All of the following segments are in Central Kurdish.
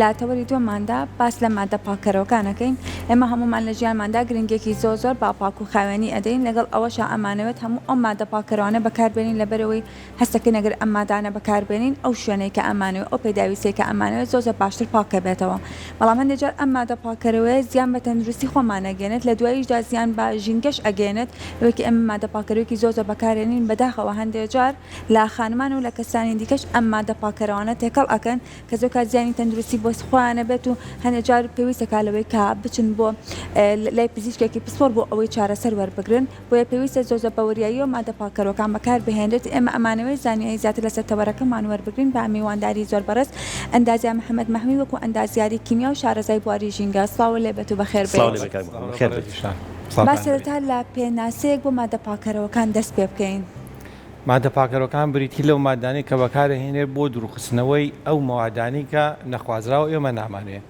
لا تەوەری دووەماندا باس لە مادە پاکەرەوەکانەکەین. ئێمە هەمومان لە ژیانماندا گرنگێکی زۆر با پاک و خاوێنی ئەدەین، لەگەڵ ئەوەش ئەمانەوێت هەموو ئەم مادە پاکەرەوانە بەکاربێنین لەبەرەوەی هەستەکەی نەگەر ئەم مادانە بەکاربێنین ئەو شوێنەی کە ئەمانەوێت ئەو پێداویستەی کە ئەمانەوێت زۆر باشتر پاکە بێتەوە. بەڵام هەندێک جار ئەم مادە پاکەرەوەیە زیان بە تەندروستی خۆمانەگەێنێت، لە دواییشدا زیان بە ژینگەش ئەگەێنێت. لەوەیەکی ئەم مادە پاکەرەوەیەکی زۆر بەکارێنین، بەداخەوە هەندێک جار لە خانمان و لە کەسانی دیکەش ئەم مادە پاکەرەوانە تێکەڵ ئەکەن کە زۆر کات زیانی تەندروستی بۆ خۆیانە بێت و هەندێک جار پێویستەکە لەوەی کە بچن بۆ لای پزیشکێکی پسپۆر بۆ ئەوەی چارەسەر وەربگرن. بۆیە پێویستە زۆر بەوریایی و مادە پاکەرەوەکان بەکار بهێنرێت. ئێمە ئەمانەوەی زانیاری زیاتر لەسەر تەوەرەکەمان وەربگرین بە میوانداری زۆر بەڕێز ئەندازیار محەممەد مەحمی وەکو ئەندازیاری کیمیا و شارەزای بواری ژینگە. سڵاو لێبێت و بەخێر بێت. با سەرەتا لە پێناسەیەک بۆ مادە پاکەرەوەکان دەست پێ بکەین. مادە پاکەرەوەکان بریتی لەو مادانەی کە بەکارهێنێت بۆ دروستکردنەوەی ئەو مەوادانی کە نەخوازراوە ئێمە نامانوێت.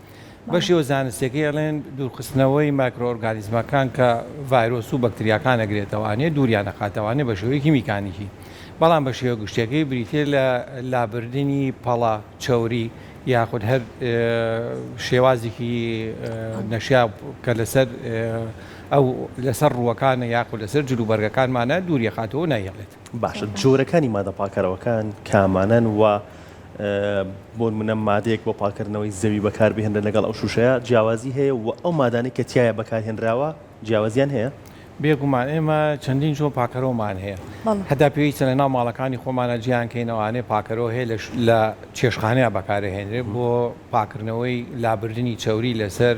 بەشی و زانستێکی ئەڵێن دوورخستنەوەی مایکرۆۆرگانیزمەکان کە ڤایرۆس و بەکتریاکان ئەگرێتەوانێ دووریان نەخاتەوانێ بە شێوەیەکی میکانیکی. بەڵام بە شێوە گشتەکەی بریتێ لە لابردنی پەڵە چەوری یاخود هەر شێوازێکی نەشیا کە لەسەر ئەو لەسەر ڕووەکانە یاخود لەسەر جلوبەرگەکانمانە دووریە خاتەوە نایەڵێت. باشە جۆرەکانی مادە پاکەرەوەکان کامانن و بۆ منە مادەیەک بۆ پاکردنەوەی زەوی بەکاربهێنرێت لەگەڵ ئەو شوشەیە جیاوازی هەیە و ئەو مادانەی کە تایە بەکارهێنراوە جیاوازیان هەیە؟ بێگومان ئێمە چەندین جۆ پاکەرەوەمان هەیە. هەتا پێویستە لە ناو ماڵەکانی خۆمانە جیانکەینەوانێ پاکەرەوە هەیە لە چێشخانەیە بەکارهێنرێت بۆ پاکردنەوەی لابردنی چەوری لەسەر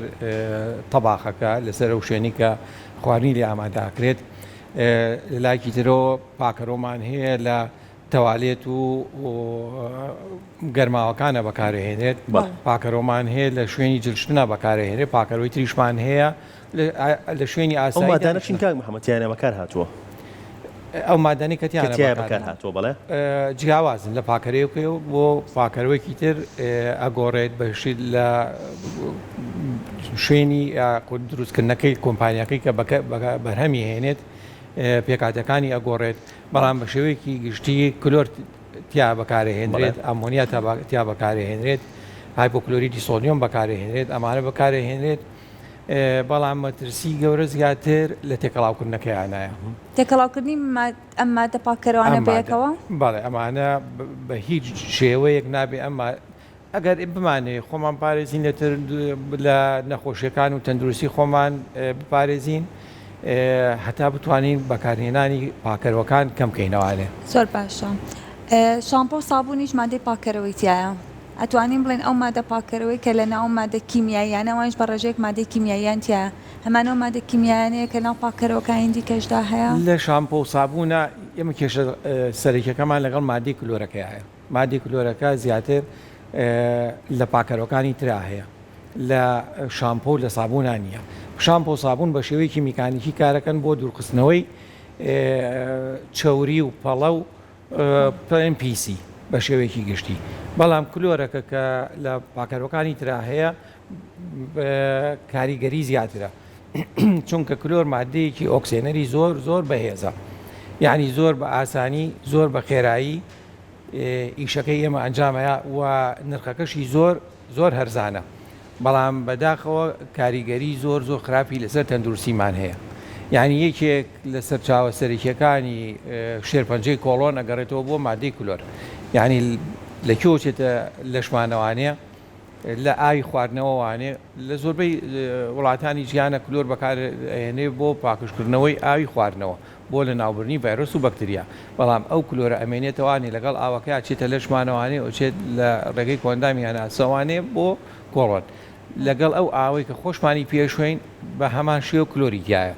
تەباخەکە لەسەر ئەو شوێنی کە خواردنی لێ ئامادەکرێت. لایکی ترەوە پاکەرەوەمان هەیە لە تەوالێت و گەرماوەکانە بەکارهێنرێت. پاکەرەوەمان هەیە لە شوێنی جلشتنە بەکارهێنرێت. پاکەرەوەی تریشمان هەیە لە شوێنی ئاسایی. ئەو مادانە چین کاک محەممەدیانە بەکار هاتووە؟ ئەو مادانی کە تیانە بەکار هاتووە بەڵێ جیاوازن لە پاکەرەوەی بۆ پاکەرەوەیکی تر ئەگۆڕێت بەشید لە شوێنی دروستکردنەکەی کۆمپانیەکەی کە بەرهەمی هێنێت پێکاتەکانی ئەگۆڕێت. بەڵام بە شێوەیەکی گشتی کلۆر تیا بەکارهێنرێت، ئەمۆنیا تیا بەکارهێنرێت، هایپۆکلۆریدی سۆدیۆم بەکارهێنرێت، ئەمانە بەکارهێنرێت. بەڵام مەترسی گەورە زیاتر لە تێکەڵاوکردنەکەیانایە. تێکەڵاوکردنی ئەم مادە پاکەرەوانە بەیەکەوە؟ بەڵێ ئەمانە بە هیچ شێوەیەک نابێ ئەمە ئەگەر بمانێ خۆمان پارێزین لەتر لە نەخۆشیەکان و تەندروستی خۆمان بپارێزین هەتا بتوانین بەکارهێنانی پاکەرەوەکان کەم بکەینەوانێ. زۆر باشە. شامپۆ و سابوونیش مادەی پاکەرەوەی تایە. ئەتوانین بڵێن ئەو مادە پاکەرەوەی کە لە ناو مادە کیمیاییانە وانش بە ڕێژەیەک مادەی کیمیاییان تایە. هەمانەوە مادە کیمیاییانەیە کە ناو پاکەرەوەکانی دیکەشدا هەیە. لە شامپۆ و سابوونە ئێمە کێشە سەرەکیەکەمان لەگەڵ مادەی کلۆرەکەی هەیە. مادەی کلۆرەکە زیاتر لە پاکەرەوەکانی ترا هەیە، لە شامپۆ و لە سابوونان نییە. شامپۆ و سابوون بە شێوەیەکی میکانیکی کارەکەن بۆ دوورخستنەوەی چەوری و پەڵە و PMPC بە شێوەیەکی گشتی. بەڵام کلۆرەکە کە لە پاکەرەوەکانی ترا هەیە کاریگەری زیاترە چونکە کلۆر مادەیەکی ئۆکسێنەری زۆر بەهێزە، یعنی زۆر بە ئاسانی زۆر بە خێرایی ئیشەکەی ئێمە ئەنجامەیە و نرخەکەشی زۆر هەرزانە. بەڵام بەداخەوە کاریگەری زۆر خراپی لەسەر تەندروستیمان هەیە. یعنی یەکێک لەسەر چاوە سەرکیەکانی شێرپەنجەی کۆڵۆن ئەگەڕێتەوە بۆ مادەی کلۆر. یعنی لە کێوچێتە لەشمانەوانەیە لە ئاوی خواردنەوەوانێ لە زۆربەی وڵاتانی ژیانە کلۆر بەکارهێنێ بۆ پاکشکردنەوەی ئاوی خواردنەوە بۆ لە ناوبردنی ڤایرۆس و بەکتریا. بەڵام ئەو کلۆرە ئەمێنێتەوانی لەگەڵ ئاوەکە چێتە لەشمانەوانێ ئەوچێت لە ڕێگەی کۆندامی هەناسەوانێ بۆ کۆڵۆن لەگەڵ ئەو ئاوەی کە خۆشمانی پێشوین بە هەمان شێو کلۆری تایە.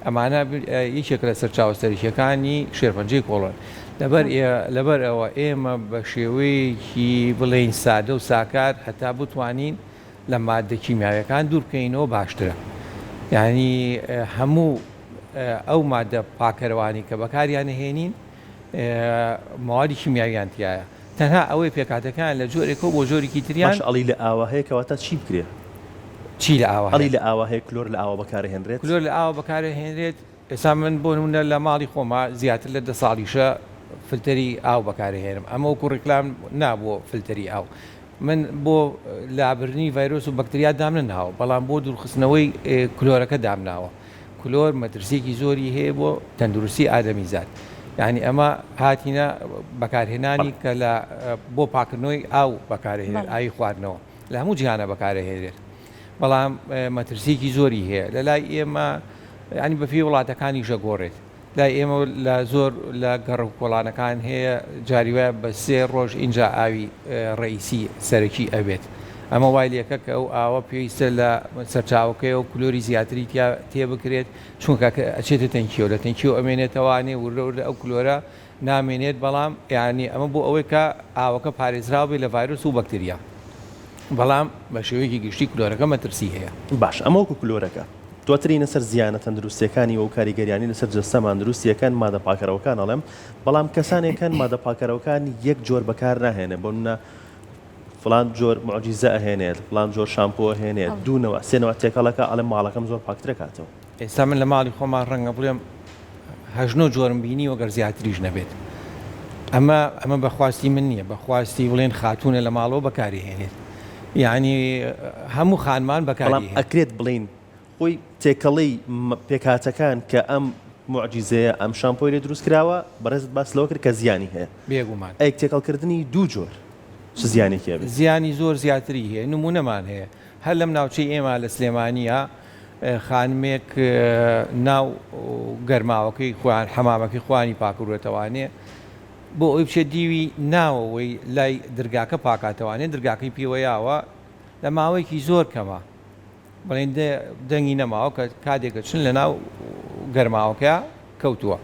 ئەمانە یەکێک لە سەرچاوە سەرکیەکانی شێرپەنجەی کۆڵۆن. لەبەر ئەوە ئێمە بە شێوەیەکی بڵێین سادە و ساکار هەتا بتوانین لە مادە کیمیاویەکان دوور بکەینەوە باشترە. یعنی هەموو ئەو مادە پاکەرەوانی کە بەکاریانە هێنین ماوەدی کیمیاویان تایە. تەنها ئەوەی پێکاتەکان لە جۆرێکەوە بۆ جۆرێکی تریان ئەڵی لە ئاوا هەیە کەواتە چی بکرێ؟ چی لە ئاوا ئەڵی لە ئاوا هەیە کلۆر لە ئاوا بەکارهێنرێت؟ کلۆر لە ئاوا بەکارهێنرێت. ئێستا من بۆ نمونە لە ماڵی خۆما زیاتر لە 10 ساڵیشە فلتەری ئاو بەکارهێنم. ئەمە وەکو ڕێکلام نابووە فلتەری ئاو. من بۆ لابرنی ڤایرۆس و بەکتریا دامنناوە بەڵام بۆ دوورخستنەوەی کلۆرەکە دامناوە کلۆر مەترسیێکی زۆری هەیە بۆ تەندروستی ئادەمیزاد یعنی ئەمە هاتیینە بەکارهێنانی کە لە بۆ پاکردنەوەی ئاو بەکارهێنێت ئاوی خواردنەوە لە هەموو جیهانە بەکارهێنێت بەڵام مەترسیێکی زۆری هەیە لە لای ئێمە ینی بەفی وڵاتەکانی ژەگۆڕێت لای ئێمە لە زۆر لە گەڕ و کۆڵانەکان هەیە جاریوە بە 3 ڕۆژ اینجا ئاوی ڕئیسی سەرەکی ئەبێت ئەمە وای لێکە کە ئەو ئاوە پێویستە لە سەرچاوەکەی و کلۆری زیاتری تێ بکرێت چونکە ئەچێتە تەنکیۆ لە تەنکیۆ ئەمێنێتەوانێ وردە ئەو کلۆرە نامێنێت بەڵام یعنی ئەمە بۆ ئەوەی کە ئاوەکە پارێزراو بێت لە ڤایرۆس و بەکتریا بەڵام بە شێوەیەکی گشتی کلۆرەکە مەترسی هەیە باش ئەمەوەکو کلۆرەکە دواترینە سەر زیانە تەندروستیەکانی و کاریگەریانی لەسەر جەستەمان دروستیەکان مادە پاکەرەوەکان ئەڵێم بەڵام کەسانێکان مادە پاکەرەوەکان یەک جۆر بەکار ناهێنێ بۆ منە فلان جۆر معجیزە ئەهێنێت فلان جۆر شامپۆ ئەهێنێت دوونەوە سێنەوە تێکەڵەکە ئەڵێم ماڵەکەم زۆر پاکترە کاتەوە ئێستا من لە ماڵی خۆمان ڕەنگە بڵێم هەژنۆ جۆرم بینی وەگەر زیاتریش نەبێت ئەمە بەخواستی من نییە بەخواستی بڵێن خاتونە لە ماڵەوە بەکاری هێنێت یعنی هەموو خانمان بەکاری ئەکرێت بڵین خۆی تێکەڵی پێکاتەکان کە ئەم معجیزەیە ئەم شامپۆی لێ دروست کراوە بەڕێزت باس لەوە کرد کە زیانی هەیە بێگومان ئەیک تێکەڵکردنی دوو جۆر زیانێکی هەبێت زیانی زۆر زیاتری هەیە نمونەمان هەیە هەر لەم ناوچەی ئێمە لە سلێمانیە خانمێک ناو گەرماوەکەی خوان حەمامەکەی خوانی پاکڕێتەوانێ بۆ ئەوی بچێت دیوی ناوەوەی لای دەرگاکە پاکاتەوانێت دەرگاکەی پێوەیاوە لە ماوەیەکی زۆر کەمە بڵێن دەنگی نەماوە کە کاتێکە چن لە ناو گەرماوەکە کەوتووە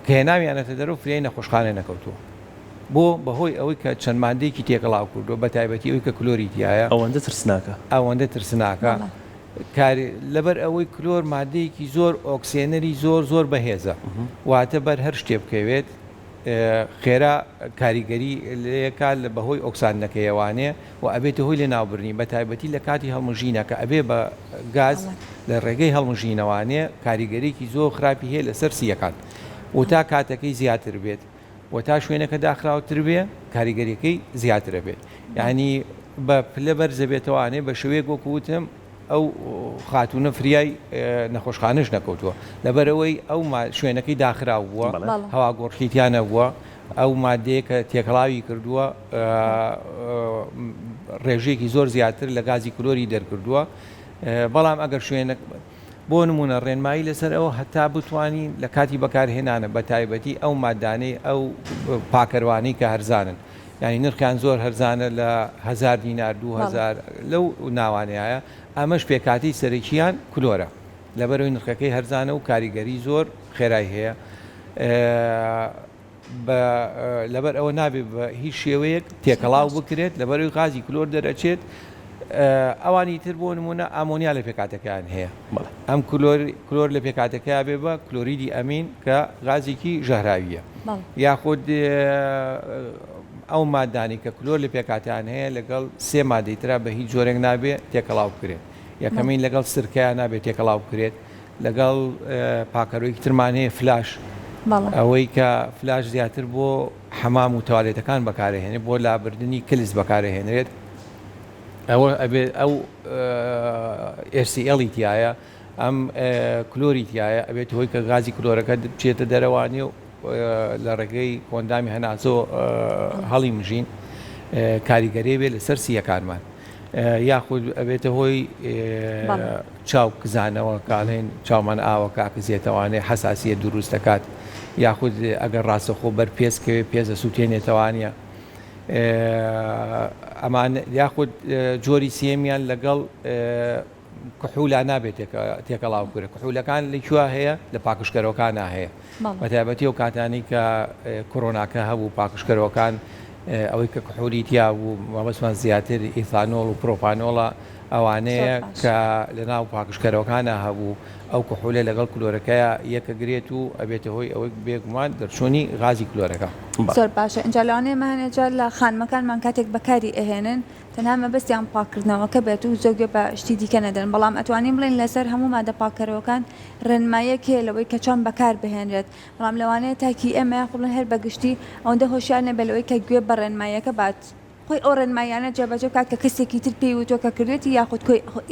کە هێناویانەتە دەرەوە فرێی نەخۆشخانە نەکەوتووە بۆ بەهۆی ئەوەی کە چەند مادەیەکی تێکەڵاو کردو بە تایبەتی ئەوی کە کلۆری تایە ئەوەندە ترسناکە لەبەر ئەوەی کلۆر مادەیەکی زۆر ئۆکسێنەری زۆر بەهێزە واتە بەر هەر شتێ بکەوێت خێرا کاریگەری لەکە لە بەهۆی ئۆکسانەکەیەوانێ و ئەبێتە هۆی لێ ناوبرنی بە تایبەتی لە کاتی هەڵمژینە کە ئەبێ بە گاز لە ڕێگەی هەڵمژینەوانێ کاریگەریکی زۆر خراپی هەیە لەسەر سیەکان و تا کاتەکەی زیاتر بێت و تا شوێنەکە داخراوتر بێ کاریگەریەکەی زیاترە بێت یعنی بە پلە بەرزە بێتەوانێ بە شوەیەک وەکوتم ئەو خاتونە فریای نەخۆشخانەش نەکەوتووە لەبەرەوەی ئەو شوێنەکەی داخراو بووە هەوا گۆڕخیتیانە بووە ئەو مادەیە کە تێکەڵاوی کردووە ڕێژەیەکی زۆر زیاتر لە گازی کلۆری دەرکردووە بەڵام ئەگەر شوێنە بۆ نمونە ڕێنمایی لەسەر ئەوە هەتا بتوانین لە کاتی بەکارهێنانە بە تایبەتی ئەو مادانەی ئەو پاکەروانەی کە هەرزانن ینی نرخیان زۆر هەرزانە لە 1000 دینار 2000 لەو ناوانەیە ئەمەش پێکاتی سەرەکییان کلۆرە لەبەرەوەی نرخەکەی هەرزانە و کاریگەری زۆر خێرای هەیە لەبەر ئەوە نابێت بە هیچ شێوەیەک تێکەڵاو بکرێت لەبەرەوەی غازی کلۆر دەرەچێت ئەوانی تر بۆ نمونە ئامۆنیا لە پێکاتەکەیان هەیە ئەم کلۆر لە پێکاتەکە بێ بە کلۆریدی ئەمین کە غازێکی ژەهراویە یاخود ئەو مادانی کە کلۆر لە پێکاتیان هەیە لەگەڵ 3 مادەی ترا بە هیچ جۆرێک نابێت تێکەڵاو بکرێت یەکەمین لەگەڵ سرکەیان نابێت تێکەڵاو بکرێت لەگەڵ پاکەرۆیەکی ترمان هەیە فلاش ئەوەی کە فلاش زیاتر بۆ حەمام و توالێتەکان بەکارهێنێت بۆ لابردنی کلس بەکارهێنرێت ئەوە ئەبێت ئەو ئێسیئەڵی تایە ئەم کلۆری تایە ئەبێت هۆی کە غازی کلۆرەکە بچێتە دەرەوانی و لە ڕێگەی کۆندامی هەناسۆ هەڵی مژین کاریگەری بێت لەسەر سیەکانمان یاخود ئەبێتە هۆی چاو کزانەوە کاڵێن چاومان ئاوە کاکزیێتەوانێ حساسیە دروست دەکات یاخود ئەگەر ڕاستەخۆ بەر پێسکەوێ پێزە سووتێنێتەوانە ئەمان یاخود جۆری سێمیان لەگەڵ کحولا نابێت تێکەڵاو کرێت کحولەکان لەکوێ هەیە لە پاکشکەرەوەکان هەیە بەتایبەتی و کاتانی کە کۆرۆناکە هەبوو پاکشکەرەوەکان ئەوەی کە کحولی تیا بوو مەبەستمان زیاتر ئیثانۆڵ و پرۆپانۆڵە ئەوانەیە کە لە ناو پاکشکەرەوەکانە هەبوو ئەو کحولە لەگەڵ کلۆرەکەیە یەکەگرێت و ئەبێتە هۆی ئەوەی بێگومان دەرچوونی غازی کلۆرەکە زۆر باشە ئەنجا لەوانەیەمانێجار لە خانمەکانمان کاتێک بەکاری ئەهێنن تەنها مەبەستیان پاکردنەوەکە بێت و زۆگە بە شتی دیکە نەدەن بەڵام ئەتوانین بڵێن لەسەر هەموو مادە پاکەرەوەکان ڕێنمایەک هەیە لەوەی کە چۆن بەکار بهێنرێت بەڵام لەوانەیە تاکی ئێمە خوڵن هەر بەگشتی ئەوەندە هۆشیار نەبێت لەوەی کە گوێ بە ڕێنمایەکە بات خۆی ئەو ڕێنمایانە جێبەجێ بکات کە کەسێکی تر پێی وتۆ کە کردێتی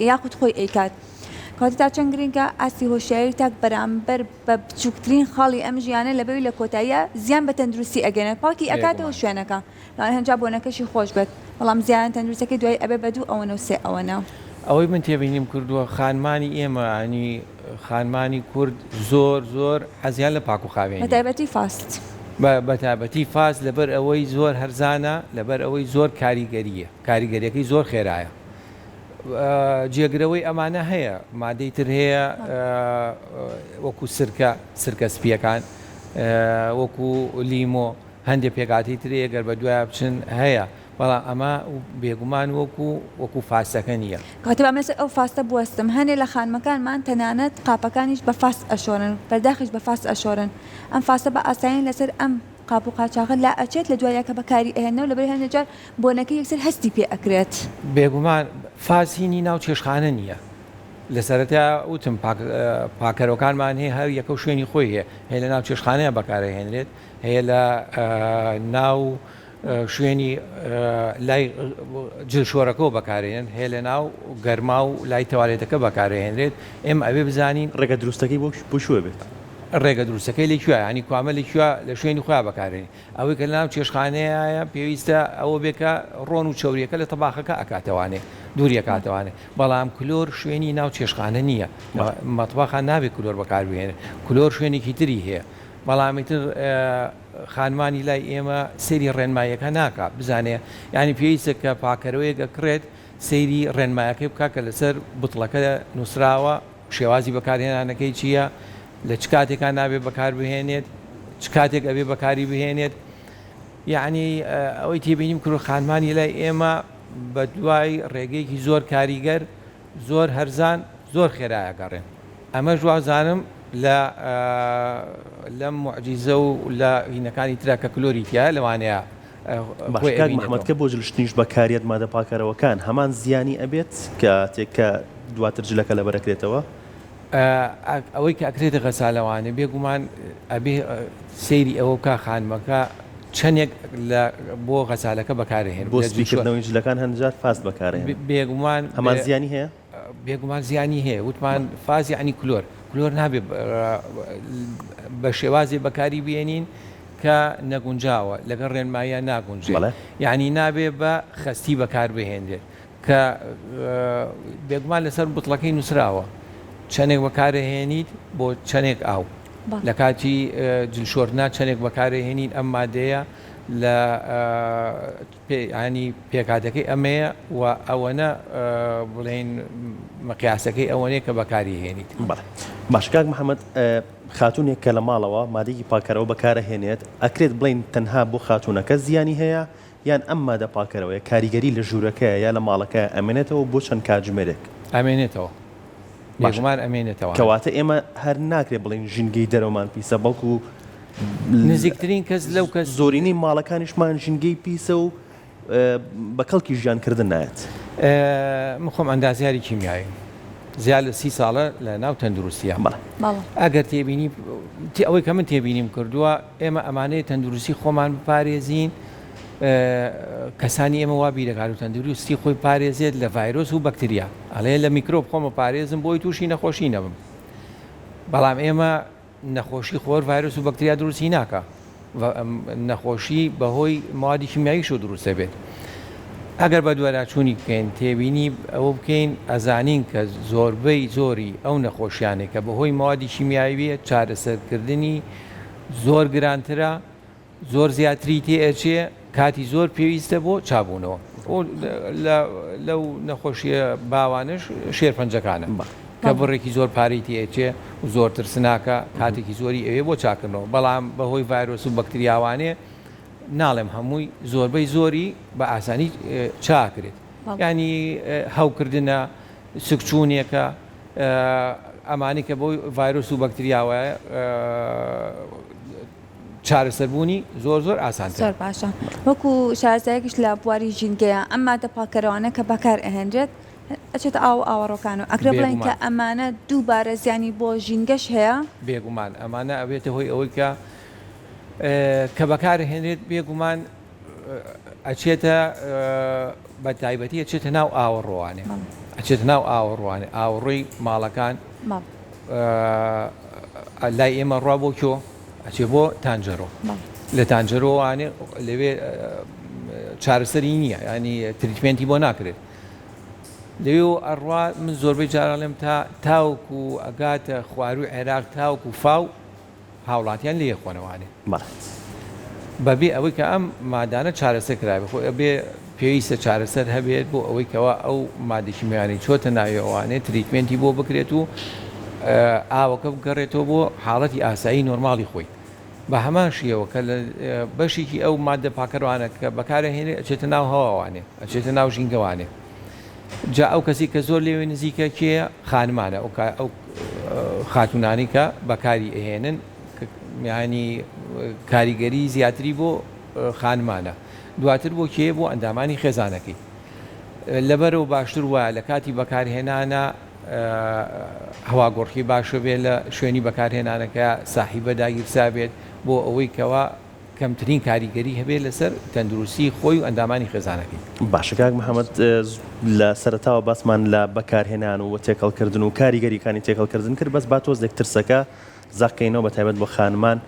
یاخود خۆی ئەیکات. کاتی تا چەند گرنگە ئاستی هۆشیاری تاک بەرامبەر بە بچووکترین خاڵی ئەم ژیانە لەبەوی لە کۆتاییە زیان بە تەندروستی ئەگەنێت پاکی ئەکاتەوە شوێنەکە لاوان هەنجا بۆنەکەشی خۆش بێت بەڵام زیان تەندروستەکەی دوای ئەبێ بە 2 ئەوەنە و 3 ئەوەنە. ئەوەی من تێبینیم کردووە خانمانی ئێمە ینی خانمانی کورد زۆر حەزیان لە پاک و خاوێنی بەتایبەتی فاست. بەتابەتی فاز لەبەر ئەوەی زۆر هەرزانە لەبەر ئەوەی زۆر کاریگەریە کاریگەریەکەی زۆر خێرایە. جێگرەوەی ئەمانە هەیە مادەی تر هەیە وەکو سرکە سپیەکان وەکو لیمۆ هەندێک پێکاتی ترەیە گەر بە دوای بچن هەیە بەڵام ئەمە بێگومان وەکو فاستەکە نییە. کاتێ بامێسە ئەو فاستە بوەستم هەنێ لە خانمەکانمان تەنانەت قاپەکانیش بە فاست ئەشۆرن بەرداخیش بە فاست ئەشۆرن ئەم فاستە بە ئاسایی لەسەر ئەم قاپ و قاچاغە لا ئەچێت لە دوایە کە بەکاری ئەهێنەوە لەبەر هەندێکجار بۆنەکە یەکسەر هەستی پێ ئەکرێت. بێگومان فاسینی ناو چێشخانە نییە لە سەرەتا وتم پاکەرەوەکانمان هەیە هەر یەکە شوێنی خۆی هەیە لە ناو چێشخانەیە بەکارهێنرێت هەیە لە ناو شوێنی لای جلشۆرەکەەوە بەکارێن هەیە لە ناو گەرما و لای تەوالێتەکە بەکارهێنرێت ئێمە ئەوێ بزانین ڕێگە دروستەکەی بۆ شوێ بێت. ڕێگە دروستەکەی لێکوێ ینی کوامە لێکوێ لە شوێنی خۆیان بەکارێنی ئەوەی کە لە ناو چێشخانەیە پێویستە ئەوە بێکە ڕۆن و چاوریەکە لە تەباخەکە ئەکاتەوانێ دووری ئەکاتەوانێ بەڵام کلۆر شوێنی ناو چێشخانە نییە مەتباخان نابێت کلۆر بەکاربهێنێ کلۆر شوێنێکی تری هەیە بەڵامیتر خانمانی لای ئێمە سەیری ڕێنماییەکە ناکات بزانێ ینی پێویستە کە پاکەرەوەیەکە کڕێت سەیری ڕێنمایەکەی بکات کە لەسەر بوتڵەکە نووسراوە شێوازی بەکارهێنانەکەی چییە لە چ کاتێکان نابێت بەکاربهێنێت چ کاتێک ئەبێ بەکاری بهێنێت یعنی ئەوەی تێبینیم کرد خانمانی لای ئێمە بە دوای ڕێگەیەکی زۆر کاریگەر زۆر هەرزان زۆر خێرایەگەڕێن ئەمە ژوازانم لە معجیزە و لە هینەکانی ترا کە کلۆریتیە لەوانەیە محمەدکە بۆ جلشتنیش بەکاریت مادە پاکەرەوەکان هەمان زیانی ئەبێت کە تێککە دواتر جلەکە لە بەرەکرێتەوە ئەوەی کە ئەکرێتە غەسالەوانە بێگومان ئەبێ سەیری ئەوە کا خانمەکە چەندێک بۆ غەسالەکە بەکارهێن بۆ سپیکردنەوەی جلەکان هەندجار فاست بەکارهێن بێگومان هەمان زیانی هەیە بێگومان زیانی هەیە وتمان فازی عنی کلۆر نابێ بە شێوازی بەکاری بێنین کە نەگونجاوە لەگەڵ ڕێنمایە ناگونجێت یعنی نابێ بە خەستی بەکار بهێنرێت کە بێگومان لەسەر بوتڵەکەی نووسراوە چەندێک بەکارهێنیت بۆ چەندێک ئاو لە کاتی جلشۆرنا چەندێک بەکارهێنین ئەم مادەیە لە ینی پێکاتەکەی ئەمەیە و ئەوەنە بڵێن مەقیاسەکەی ئەوەنەیە کە بەکاری هێنیت. باشکاک محەممەد خاتونێک کە لە ماڵەوە مادەیەکی پاکەرەوە بەکارەهێنێت ئەکرێت بڵین تەنها بۆ خاتونەکە زیانی هەیە یان ئەم مادە پاکەرەوەی کاریگەری لە ژوورەکەی یا لە ماڵەکە ئەمێنێتەوە بۆ چەند کاتژمێرێک ئەمێنێتەوە باشمان ئەمێنێتەوە کەواتە ئێمە هەر ناکرێت بڵین ژینگەی دەرەوەمان پیسە بەڵکو نزیکترین کەس لەو کەس زۆرینەی ماڵەکانیشمان ژینگەی پیسە و بە کەڵکی ژیانکردن نایەت مخۆم ئەندازیاری کیمیایی زیاد لە 30 ساڵە لە ناو تەندروستیە ئەگەر تێبینی ئەوەی کە من تێبینیم کردووە ئێمە ئەمانەیە تەندروستی خۆمان بپارێزین کەسانی ئێمە وا بیرەکار و تەندروستی خۆی پارێزێت لە ڤایرۆس و بەکتریا ئەڵێ لە میکرۆب خۆمە پارێزم بۆی تووشی نەخۆشی نەبم بەڵام ئێمە نەخۆشی خۆر ڤایرۆس و بەکتریا دروستی ناکە نەخۆشی بەهۆی موادی کیمیاییش و دروستە بێت ئەگەر بە دووەراچوونی بکەین تێبینی ئەوە بکەین ئەزانین کە زۆربەی زۆری ئەو نەخۆشیانێک کە بەهۆی موادی کیمیایی بێت چارەسەرکردنی زۆر گرانترە زۆر زیاتری تێئەچێ کاتی زۆر پێویستە بۆ چابوونەوە لەو نەخۆشیە باوانش شێرپەنجەکانە کە بڕێکی زۆر پارەی تێچێ و زۆر ترسناکە کاتێکی زۆری ئەوێ بۆ چاکردنەوە بەڵام بەهۆی ڤایرۆس و بەکتریاوانێ ناڵێم هەمووی زۆربەی زۆری بە ئاسانی چاکرێت ینی هەوکردنە سکچوونێکە ئەمانی کە بۆی ڤایرۆس و بەکتریاوە چارەسەربوونی زۆر ئاسانتر زۆر باشە وەکو شارەزایەکیش لە بواری ژینگەیە ئەم مادە پاکەرەوانە کە بەکار ئەهێنرێت ئەچێت ئاوەڕۆکان و ئەکرێ بڵێن کە ئەمانە دووبارە زیانی بۆ ژینگەش هەیە بێگومان ئەمانە ئەبێتە هۆی ئەوەی کە بەکارهێنرێت بێگومان ئەچێتە بە تایبەتی ئەچێتە ناو ئاوەڕۆوانێ ئەچێتە ناو ئاوەڕوانێ ئاوڕۆی ماڵەکان لای ئێمە ڕوا بۆ کۆ ئەچێ بۆ تانجەرۆ لە تانجەرۆوانێ لەوێ چارەسەری نییە ینی تریتمنتی بۆ ناکرێت لەوێ ئەڕوا من زۆربەی جارەڵێم تاوکو ئەگاتە خواروی عێراق تاوکو فاو هاوڵاتیان لێ خۆنەوانێ بەبێ ئەوەی کە ئەم مادانە چارەسەر کرابێ خۆ ئەبێ پێویستە چارەسەر هەبێت بۆ ئەوەی کەەوە ئەو مادەی میوانی چۆتە ناوێوانێت تریتمنتی بۆ بکرێت و ئاوەکە بگەڕێتەوە بۆ حاڵەتی ئاسایی نۆرماڵی خۆی بە هەمان شیەوە کە لە بەشێکی ئەو مادە پاکەروانە کە بەکارهێنێ ئەچێتە ناو هەواوانێ ئەچێتە ناو ژینگەوانێ جا ئەو کەسی کە زۆر لێوێ نزیکە کێ خانمانە ئەو خاتونانی کە بەکاری ئەهێنن میانی کاریگەری زیاتری بۆ خانمانە دواتر بۆ کێ بۆ ئەندامانی خێزانەکەی لەبەرەوە باشتر وایە لە کاتی بەکارهێنانە هەواگۆڕکی باشە بێت لە شوێنی بەکارهێنانەکە ساحیبە داگیرسا بێت بۆ ئەوەی کەوا کەمترین کاریگەری هەبێت لەسەر تەندروستی خۆی و ئەندامانی خێزانەکەی باشە کاک محەممەد لە سەرتاوە باسمان لە بەکارهێنان و تێکەڵکردن و کاریگەریەکانی تێکەڵکردن کرد بەس با تۆزێک ترسەکە زاقینەوە بە تایبەت بۆ خانمان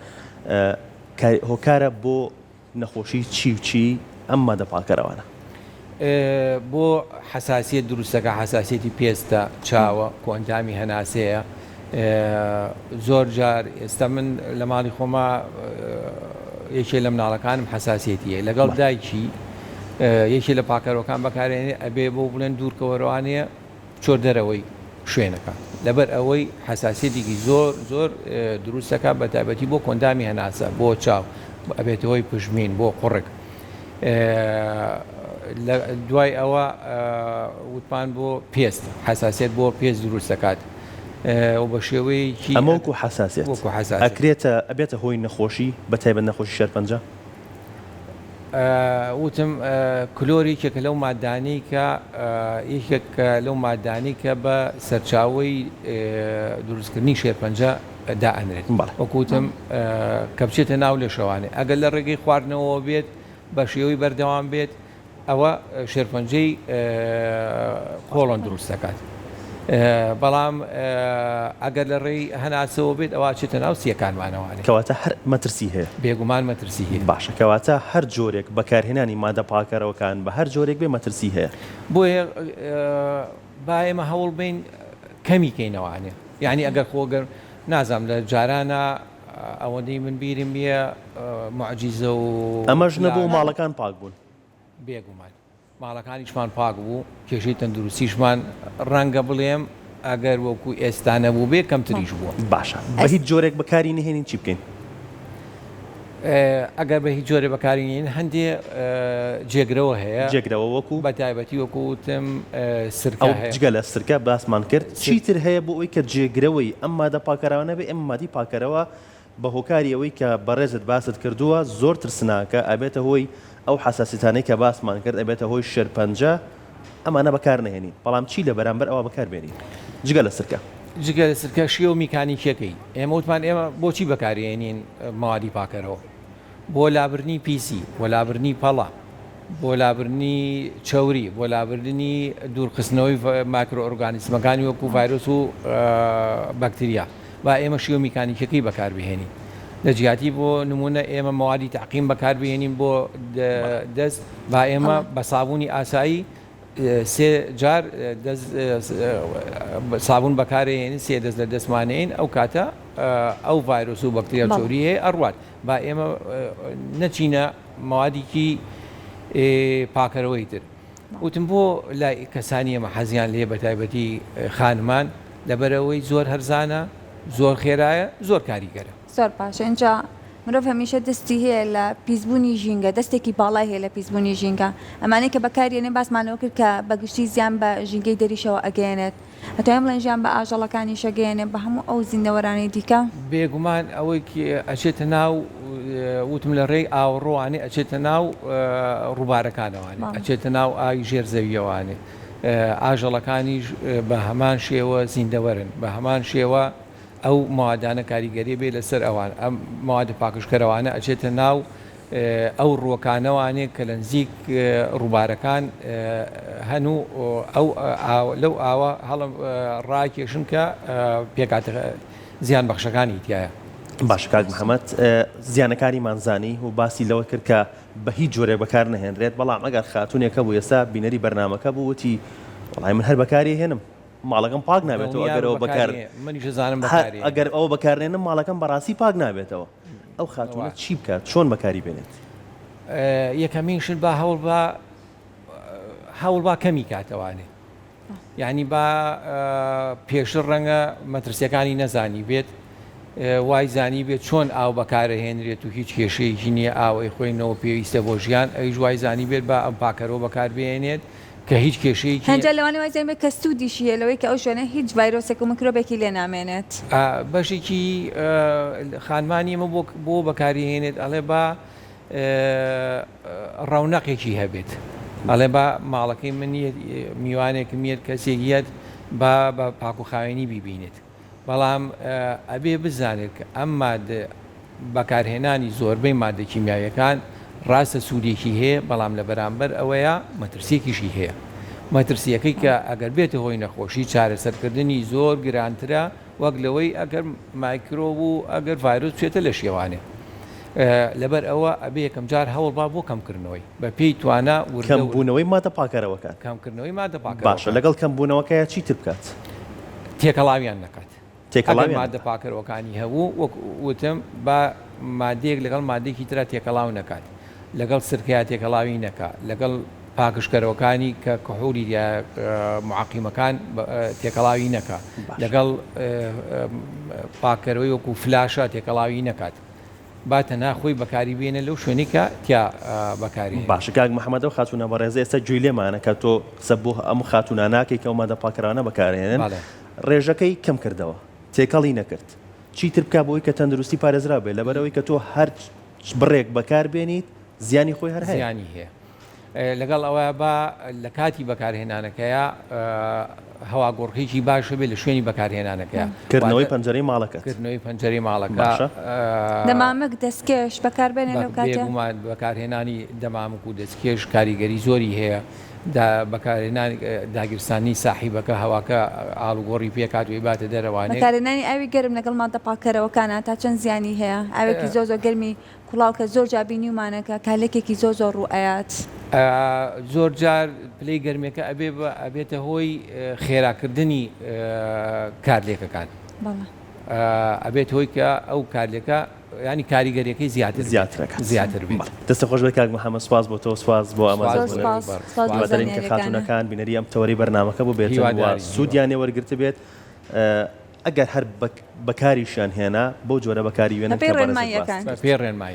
هۆکارە بۆ نەخۆشی چی ئەم مادە پاکەرەوانە بۆ حساسیت دروستەکە حساسیەتی پێستە چاوە کۆندامی هەناسەیە زۆر جار ئێستا من لە ماڵی خۆما یەکێ لە مناڵەکانم حساسیەتیە لەگەڵ دایکی یەکێ لە پاکەرەوەکان بەکارێنێ ئەبێ بۆ بڵێن دوورکەوەڕوانەیە چۆر دەرەوەی شوێنەکە لەبەر ئەوەی حساسیەتێکی زۆر دروستەکە بە تایبەتی بۆ کۆندامی هەناسە بۆ چاو ئەبێتەوەی پژمین بۆ قوڕک دوای ئەوە وتمان بۆ پێست حساسیت بۆ پێست دروست دەکات و بە شێوەیەکی ئەمەوەکو حساسیت ئەکرێتە ئەبێتە هۆی نەخۆشی بە تایبەت نەخۆشی شەرپەنجە وتم کلۆریکێکە لەو مادانی کە یەکێک لەو مادانی کە بە سەرچاوی دروستکردنی شێرپەنجە دائەنرێت وەکوتم کە بچێتە ناو لێشەوانێ ئەگەر لە ڕێگەی خواردنەوە بێت بە شێوەی بەردەوام بێت ئەوە شێرپەنجەی کۆڵۆن دروست دەکات بەڵام ئەگەر لە ڕێی هەناسەوە بێت ئەوە چێتە ناو سیەکانمانەوانێ کەواتە هەر مەترسی هەیە بێگومان مەترسی هەیە باشە کەواتە هەر جۆرێک بەکارهێنانی مادە پاکەرەوەکان بە هەر جۆرێک بێ مەترسی هەیە بۆیە با ئێمە هەوڵ بین کەمی کەینەوانێ یعنی ئەگەر خۆگەر نازام لە جارانە ئەوەندەی من بیرم بیە معجیزە و ئەمەش نەبوو ماڵەکان پاک بوون بێگومان ماڵەکانیشمان پاک بوو کێشەی تەندروستیشمان ڕەنگە بڵێم ئەگەر وەکو ئێستانە بوو بێ کەمتریش بووە باشە بە هیچ جۆرێک بەکاری نهێنین چی بکەین ئەگەر بە هیچ جۆرە بەکارین هەندێ جێگرەوە هەیە جێگرەوە وەکو بە تایبەتی وەکوتم ئەو جگە لە سرکە باسمان کرد چیتر هەیە بۆ ئەوی کە جێگرەوەی ئەم مادە پاکەرەوە نەبێ ئەم مادی پاکەرەوە بە هۆکاری ئەوەی کە بەڕێزت باست کردووە زۆر ترسناکە ئەبێتە هۆی ئەو حساسیتانەی کە باسمان کرد ئەبێتە هۆی شێرپەنجە ئەمانە بەکار نهێنین بەڵام چی لە بەرامبەر ئەوە بەکاربێنین جگە لە سرکە جگە لە سرکە شێوە میکانیکیەکەی ئێمە وتمان ئێمە بۆچی بەکارێنین مادی پاکەرەوە بۆ لابرنی پیسی بۆ لابرنی پەڵە بۆ لابرنی چاوری بۆ لابردنی دوورخستنەوەی مایکرۆئۆرگانیزمەکانی وەکو ڤایرۆس و بەکتریا با ئێمە شێوە میکانیکیەکەی بەکاربهێنین لە جیاتی بۆ نمونە ئێمە مەوادی تعقیم بەکاربهێنین بۆ دەست با ئێمە بە سابوونی ئاسایی سێ جار سابوون بەکارهێنین سێ دەست لە دەستمانەین ئەو کاتە ئەو ڤایرۆس و بەکتریا چۆری هەیە ئەڕوات با ئێمە نەچینە مەوادێکی پاکەرەوەی تر وتم بۆ لای کەسانی ئەمە حەزیان لێ بە تایبەتی خانمان لەبەرەوەی زۆر هەرزانە زۆر خێرایە زۆر کاریگەرە زۆر باشە اینجا مرۆڤ هەمیشە دەستی هەیە لە پیسبوونی ژینگە دەستێکی باڵای هەیە لە پیسبوونی ژینگە ئەمانەی کە بەکارێنێ باسمانەوە کرد کە بەگشتی زیان بە ژینگەی دەریشەوە ئەگەێنێت هەتایم بڵێن ژیان بە ئاژەڵەکانی شەگەێنێ بە هەموو ئەو زیندەوەرانی دیکە بێگومان ئەوەی ئەچێتە ناو وتم لە ڕێی ئاوڕۆوانێ ئەچێتە ناو ڕووبارەکانەوانێ ئەچێتە ناو ئاوی ژێرزەویەوانێ ئاژەڵەکانیش بە هەمان شێوە زیندەوەرن بە هەمان شێوە ئەو مادانە کاریگەری بێ لەسەر ئەوان ئەم مواد پاکشکەرەوانە ئەچێتە ناو ئەو ڕووەکانەوانێ کە لە نزیک ڕووبارەکان هەنوو ئەو لەو ئاوە هەڵم ڕاکێشن کە پێکاتە زیان بەخشەکانی تایە. باش کاک محەممەد زیانەکانی مانزانی و باسی لەوە کرد کە بە هیچ جۆرێ بەکار نەهێنرێت بەڵام ئەگەر خاتونێکە بوو ئێستا بینەری بەرنمەکە بووتی وڵای من هەر بەکاری هێنم ماڵەکەم پاک نابێتەوە ئەگەرەوە بەکار منیشزانم ئەگەر ئەوە بەکارێنم ماڵەکەم بەڕاستی پاک نابێتەوە ئەو خاتونە چی بکات چۆن بەکاری بێنێت یەکەمینشت با هەوڵ با کەمی کاتەوانێ یعنی با پێشتر ڕەنگە مەترسیەکانی نەزانی بێت وای زانی بێت چۆن ئاو بەکارهێنرێت و هیچ کێشەیەکی نییە ئاوی خۆینەوە پێویستە بۆ ژیان ئەویش وای زانی بێت بە ئەم پاکەرەوە بەکاربێنێت کە هیچ کێشەیەکی هەنجە لەوانەیە وای زێمە کە سوودیشیە لەوەی کە ئەو شوێنە هیچ ڤایرۆسێک و میکرۆبێکی لێ نامێنێت بەشێکی خانمانی ئمە بۆ بەکارهێنێت ئەڵێ با ڕەونەقێکی هەبێت ئەڵێ با ماڵەکەی منیە میوانێکم یەت کەسێکیەت با بە پاکوخاوێنی بیبینێت بەڵام ئەبێ بزانێت کە ئەم مادە بەکارهێنانی زۆربەی مادە کیمیاویەکان ڕاستە سوودێکی هەیە بەڵام لە بەرامبەر ئەوەیە مەترسیێکیشی هەیە مەترسیەکەی کە ئەگەر بێتە هۆی نەخۆشی چارەسەرکردنی زۆر گرانترە وەک لەوەی ئەگەر مایکرۆب و ئەگەر ڤایرۆس بچێتە لە شێوانێ لەبەر ئەوە ئەبێ یەکەم جار هەوڵ با بۆ کەمکردنەوەی بە پێی توانە کەمبوونەوەی مادە پاکەرەوەکان کەمکردنەوەی مادە پاکەرەوە باشە لەگەڵ کەمبوونەوەکەیە چی تر بکات تێکەڵاویان نەکات مادە پاکەرەوەکانی هەبوو وەک وتم بە مادەیەک لەگەڵ مادێکی ترا تێکەڵاو نەکات لەگەڵ سرکەیە تێکەڵاوی نەکات لەگەڵ پاکشکەرەوەکانی کە کحولی معقیمەکان تێکەڵاوی نەکات لەگەڵ پاکەرەوەی وەکو فلاشە تێکەڵاوی نەکات باتە ناخۆی بەکاری بێنە لەو شوێنی کە تیا بەکاری باش کاک محەممەدە و خاتونە بەڕێزە ئێستا گوێی لێمانە کە تۆ قسە بۆ ئەم خاتونە ناکەی کە ئەو مادە پاکەرانە بەکارهێنن ڕێژەکەی کەم کردەوە تێکەڵی نەکرد چیتر بکە بۆی کە تەندروستی پارێزرا بێت لەبەرەوەی کە تۆ هەر بڕێک بەکار بێنیت زیانی خۆی هەر هەیە زیانی هەیە لەگەڵ ئەوە بە لە کاتی بەکارهێنانەکەیە هەوا گۆڕخێکی باشە بێت لە شوێنی بەکارهێنانەکەیە کردنەوەی پەنجەرەی ماڵەکەت کردنەوەی پەنجەرەی ماڵەکە دەمامک دەستکێش بەکاربێنێ لەو کاتێ بەکارهێنانی دەمامک و دەستکێش کاریگەری زۆری هەیە بەکارهێنانی داگیرسانی ساحیبەکە هەواکە ئاڵوگۆڕی پێکات و ئیباتە دەرەوانێت بەکارهێنانی ئاوی گەرم لەگەڵ مادە پاکەرەوەکانە تا چەند زیانی هەیە ئاوێکی زۆر گەرمی کوڵاوکە زۆر جابینیومانەکە کالێکێکی زۆر ڕوئەیات زۆر جار پلەی گەرمێکە ئەبێتە هۆی خێراکردنی کارلێکەکان ئەبێت هۆی کە ئەو کارلێکە ینی کاریگەریەکەی زیاتر بێت دەستە خۆش بە کاک محەممەد سواز بۆ تۆ سواز بۆ ئەمەدەین کە خاتونەکان بینەری ئەم تەوەری بەرنامەکە بۆ بێت سوودیانێ وەرگرت بێت ئەگەر هەر بەکاریشیان هێنا بۆ جۆرە بەکاری وێنە پێ ڕێنمایە